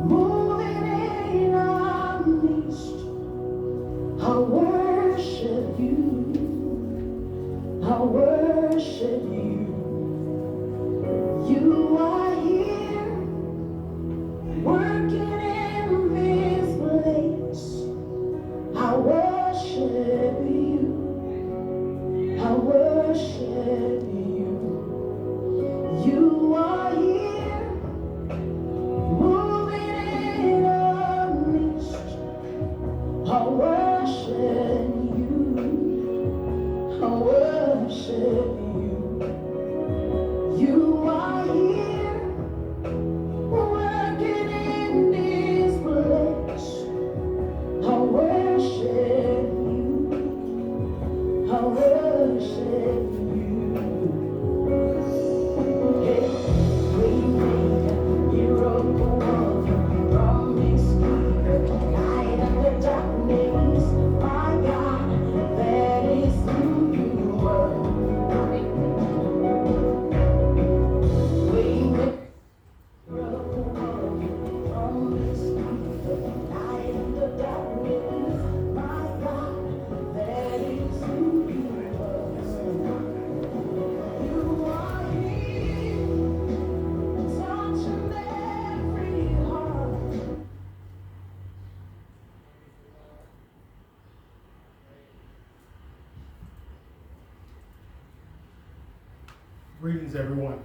moving in our midst. I worship you. I worship you. You are here, working in this place. I worship you. I worship you. You are here, moving in our midst. I worship you. I worship you. You are here, working in this place. I worship you. I worship you. Hey, Waymaker, miracle worker, promise keeper, light of the darkness. My God, that is who you are. Waymaker, miracle worker, promise keeper, light of the darkness. My God, that is who you are. You are here, touching every heart. Greetings, everyone.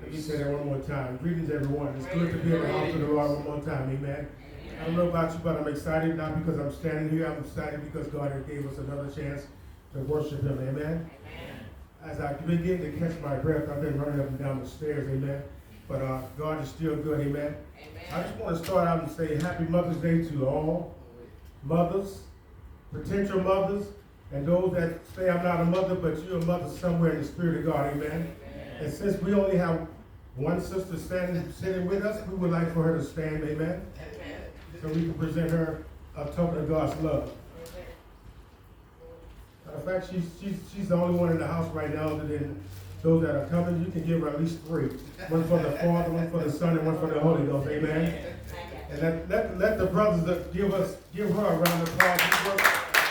Let me say that one more time. Greetings, everyone. It's good to be in the house of the Lord one more time. Amen. I don't know about you, but I'm excited not because I'm standing here. I'm excited because God has gave us another chance to worship Him. Amen. As I begin to catch my breath, I've been running up and down the stairs. Amen. But God is still good. Amen. I just want to start out and say Happy Mother's Day to all mothers, potential mothers, and those that say I'm not a mother, but you're a mother somewhere in the Spirit of God. Amen. And since we only have one sister sitting with us, we would like for her to stand. Amen. So we can present her a token of God's love. Matter of fact, she's the only one in the house right now other than those that are coming. You can give her at least three. One for the Father, one for the Son, and one for the Holy Ghost. Amen. And let the brothers give her a round of applause.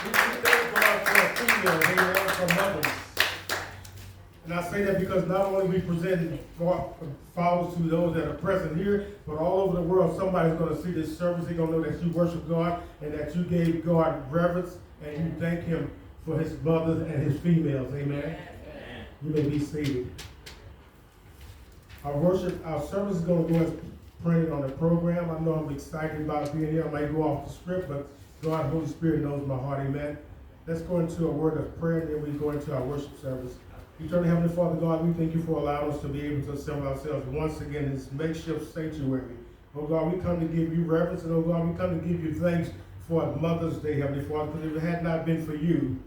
We thank God for a female, amen, for mothers. And I say that because not only we present flowers to those that are present here, but all over the world, somebody's going to see this service. They're going to know that you worship God and that you gave God reverence and you thank Him for His mothers and His females. Amen. You may be seated. Our service is going to go as printed on the program. I know I'm excited about being here. I might go off the script, but God, Holy Spirit knows my heart. Amen. Let's go into a word of prayer, and then we go into our worship service. Eternal Heavenly Father God, we thank you for allowing us to be able to assemble ourselves once again in this makeshift sanctuary. Oh God, we come to give you reverence, and oh God, we come to give you thanks for Mother's Day, Heavenly Father, because if it had not been for you,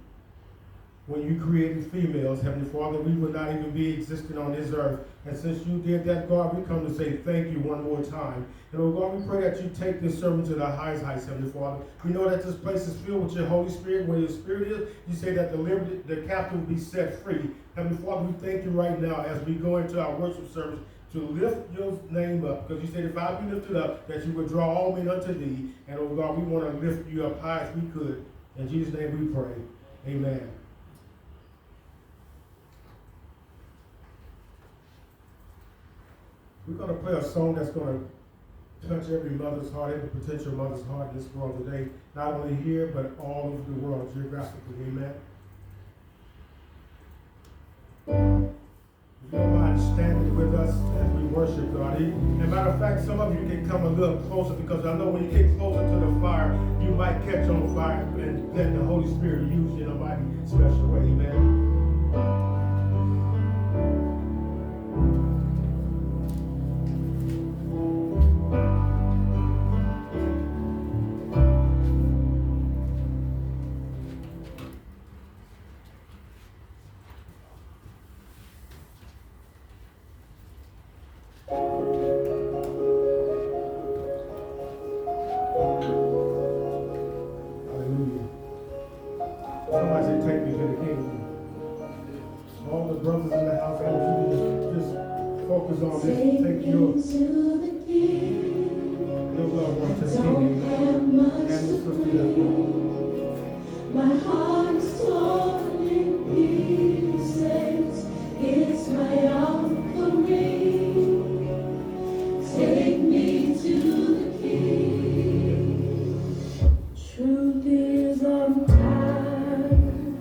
when you created females, Heavenly Father, we would not even be existing on this earth. And since you did that, God, we come to say thank you one more time. And oh God, we pray that you take this sermon to the highest heights, Heavenly Father. We know that this place is filled with your Holy Spirit. Where your Spirit is, you say that the captive will be set free. Heavenly Father, we thank you right now as we go into our worship service to lift your name up. Because you said if I be lifted up, that you would draw all men unto thee. And oh God, we want to lift you up high as we could. In Jesus' name we pray. Amen. We're going to play a song that's going to touch every mother's heart, every potential mother's heart in this world today. Not only here, but all over the world geographically. Amen. If you don't mind standing with us as we worship God. As a matter of fact, some of you can come a little closer because I know when you get closer to the fire, you might catch on fire and let the Holy Spirit use you in a mighty special way. Amen. Somebody say, take me to the kingdom. Take me to the King. Truth is I'm tired.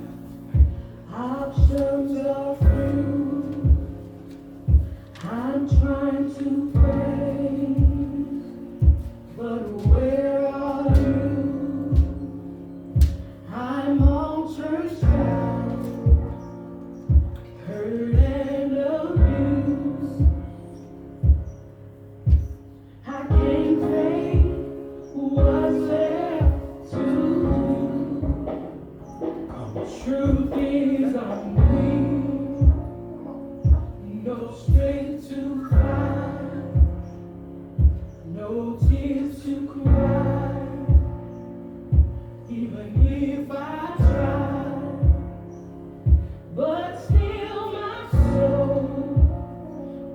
Options are few. I'm trying to pray, but where are you? I'm all church out, hurt and abused. I can't think what's left to do. Truth is I'm weak, no strength to fight, no tears to cry. Even if I try, but still my soul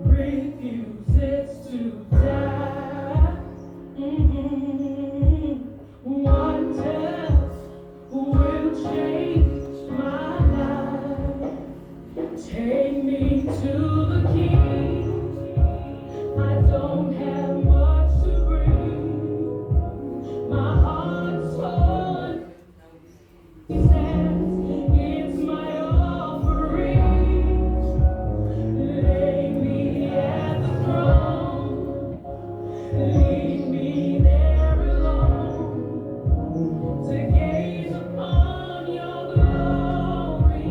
refuses to die. One touch will change my life. Take me to the King. I don't have much to bring. My heart's torn. He says it's my offering. Lay me at the throne. Leave me there alone to gaze upon your glory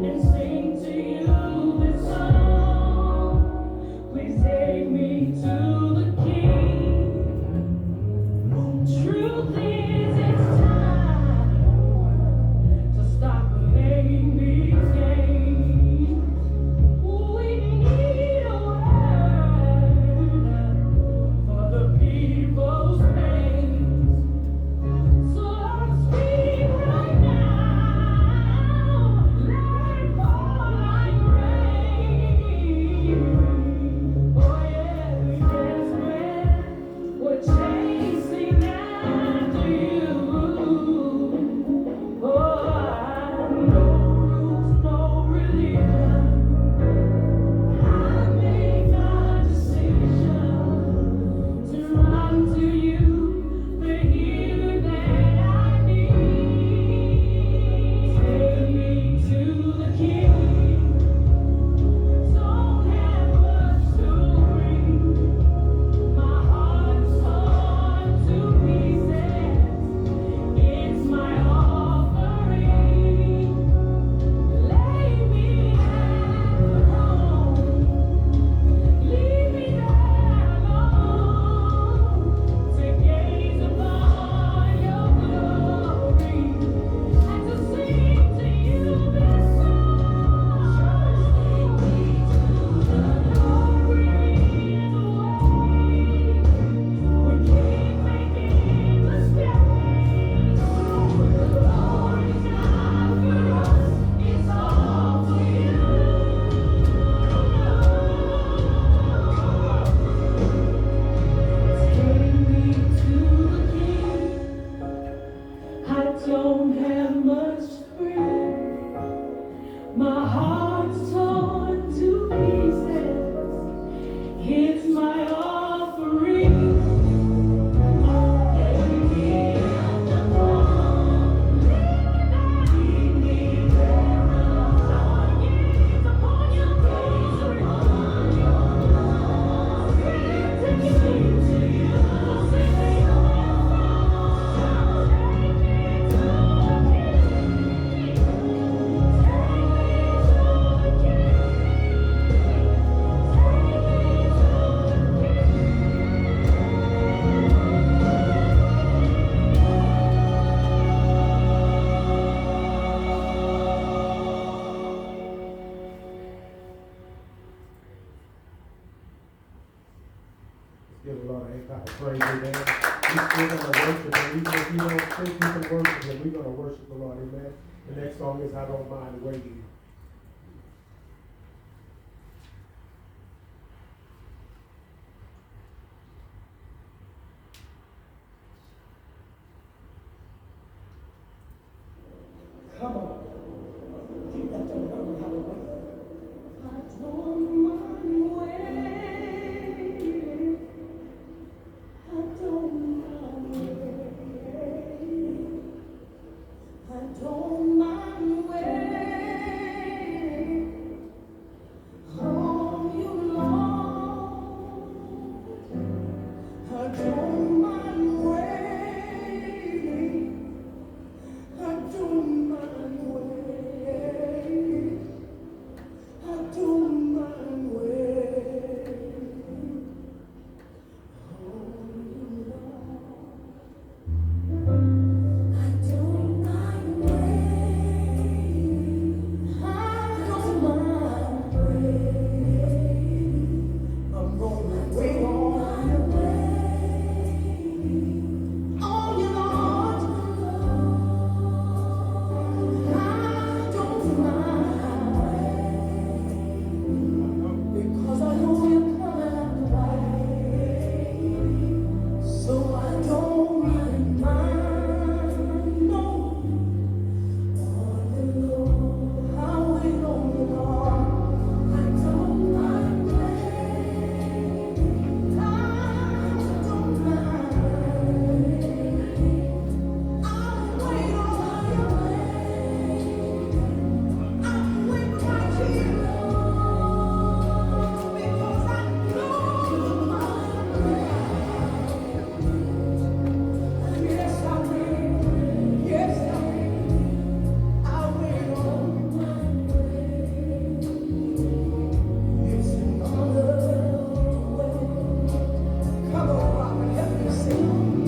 and sing to you this song. Please take me to the King. Truth is, it's time to stop playing these games. We need a word for the people's pain. So Lord, speak right now. Let it fall like rain. Oh yeah, we desperate. We're chasing after you. Oh, no rules, no religion. I made my decision to run to you, the healer that I need. Take me to the King. Don't have much to bring. My heart's torn to pieces. It's my offering. Lay me at the throne. Leave me there alone to gaze upon your glory and to sing to you this song. Lord, we're in the way. We keep making mistakes. Lord, it's not for us, it's all for you. Take me to the King. I don't have much to bring. My heart's torn to pieces. It's my offering. Lay me at the throne. Leave me there alone. Gaze upon your glory. Take me to you. Sing to you this song. Take me to the King. Give the Lord a clap of praise, amen. We're going to worship him. Even if you don't think you can worship him, we're going to worship the Lord, amen. The next song is I Don't Mind Waiting. Come on. You got to learn how to wait. I don't mind waiting. don't mind waiting. I don't mind waiting. I don't mind waiting. I don't mind waiting. I don't mind waiting. I'm gonna wait on you, Lord. I don't mind because I know you're coming after while. So I don't really mind. No, on the Lord, I wait on the Lord. I don't mind waiting. I don't mind. I'll wait on you. I'll wait right here because I know. Yes, I will. Yes, I will. I'll wait on you. It's another way. Come on, Robert, help me sing.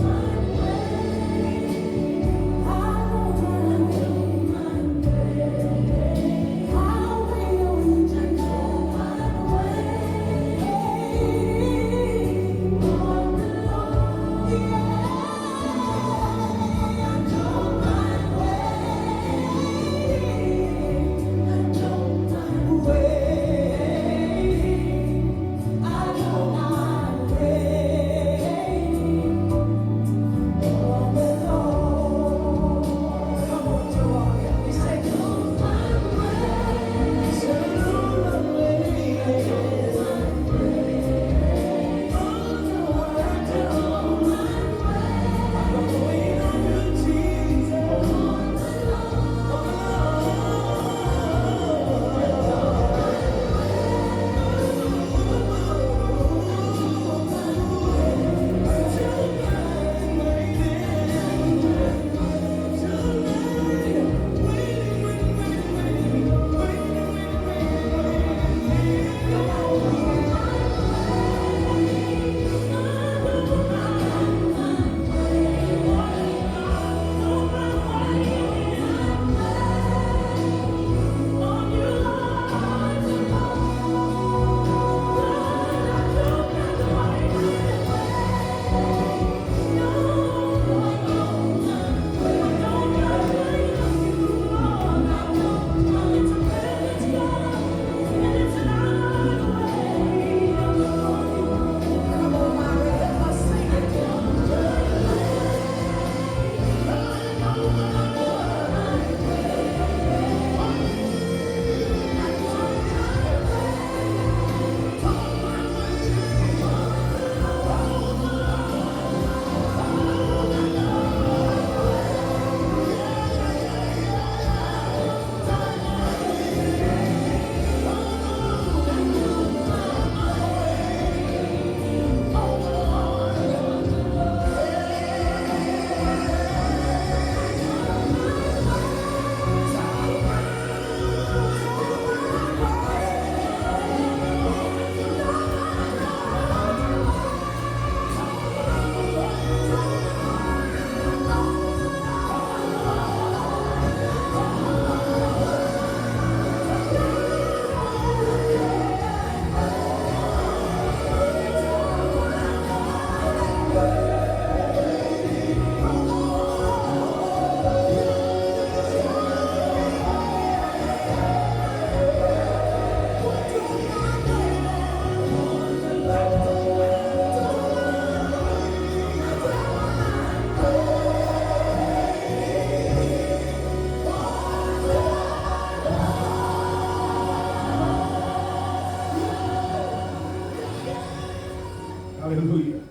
Hallelujah.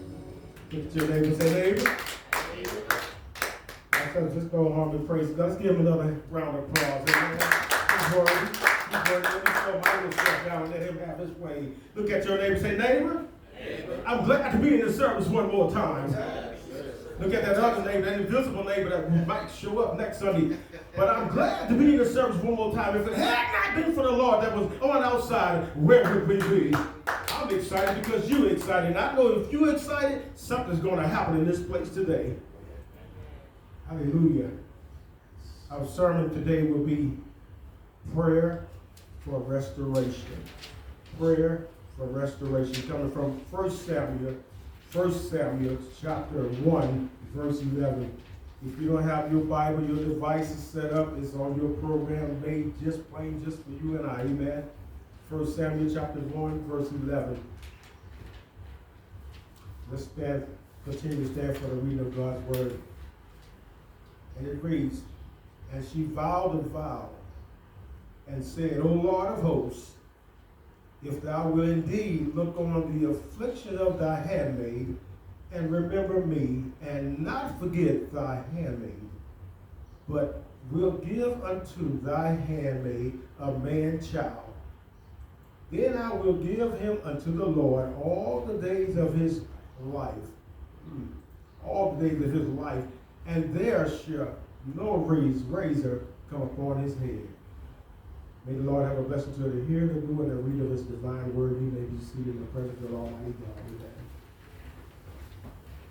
Look at your neighbor and say, neighbor. Let's go home and praise God. Let's give him another round of applause. Amen. He's worthy. He's worthy. Let me slow my little self down and let him have his way. Look at your neighbor and say, neighbor, I'm glad to be in the service one more time. Look at that other neighbor, that invisible neighbor that might show up next Sunday. But I'm glad to be in the service one more time. If it had not been for the Lord that was on outside, where would we be? I'm excited because you're excited. And I know if you're excited, something's going to happen in this place today. Hallelujah. Our sermon today will be prayer for restoration. Prayer for restoration. Coming from 1 Samuel chapter 1, verse 11. If you don't have your Bible, your device is set up. It's on your program made just plain just for you and I. Amen. 1 Samuel chapter 1, verse 11. Let's stand, continue to stand for the reading of God's word. And it reads, and she vowed a vow and said, O Lord of hosts, if thou wilt indeed look on the affliction of thy handmaid, and remember me, and not forget thy handmaid, but will give unto thy handmaid a man child, then I will give him unto the Lord all the days of his life. All the days of his life, and there shall no razor come upon his head. May the Lord have a blessing to the hear, the do, and the read of his divine word. He may be seated in the presence of Almighty God. Amen.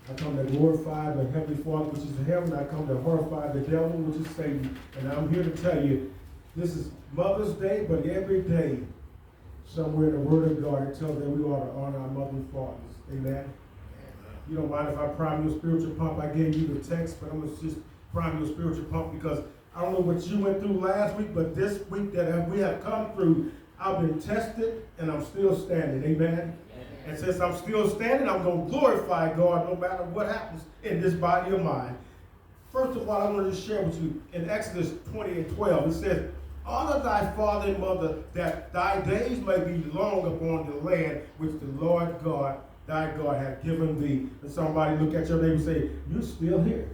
I come to glorify the Heavenly Father, which is in heaven. I come to horrify the devil, which is Satan. And I'm here to tell you, this is Mother's Day, but every day, somewhere in the Word of God, it tells that we ought to honor our mother and fathers. Amen. You don't mind if I prime your spiritual pump? I gave you the text, but I'm going to just prime your spiritual pump because I don't know what you went through last week, but this week that we have come through, I've been tested and I'm still standing. Amen. And since I'm still standing, I'm going to glorify God no matter what happens in this body of mine. First of all, I want to share with you in Exodus 20 and 12, it says, honor thy father and mother, that thy days may be long upon the land which the Lord God, thy God, hath given thee. And somebody look at your neighbor and say, you're still here.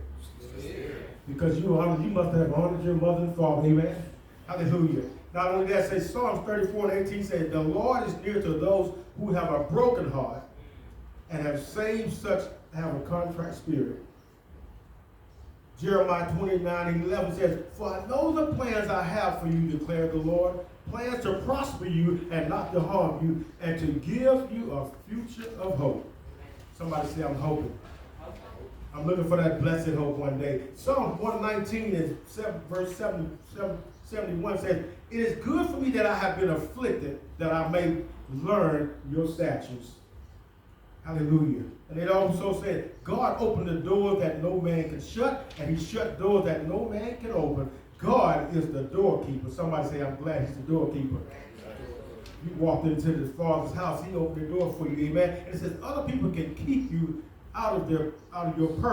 Because you must have honored your mother and father. Amen. Hallelujah. Not only that, say Psalms 34 and 18 says, the Lord is near to those who have a broken heart and have saved such have a contrite spirit. Jeremiah 29 and 11 says, for I know the plans I have for you, declare the Lord, plans to prosper you and not to harm you, and to give you a future of hope. Somebody say, I'm hoping. I'm looking for that blessed hope one day. Psalm 119 and verse 71 says, it is good for me that I have been afflicted, that I may learn your statutes. Hallelujah. And it also said, God opened the door that no man can shut, and he shut doors that no man can open. God is the doorkeeper. Somebody say, I'm glad he's the doorkeeper. You walked into the Father's house, he opened the door for you, amen. And it says other people can keep you out of your purpose.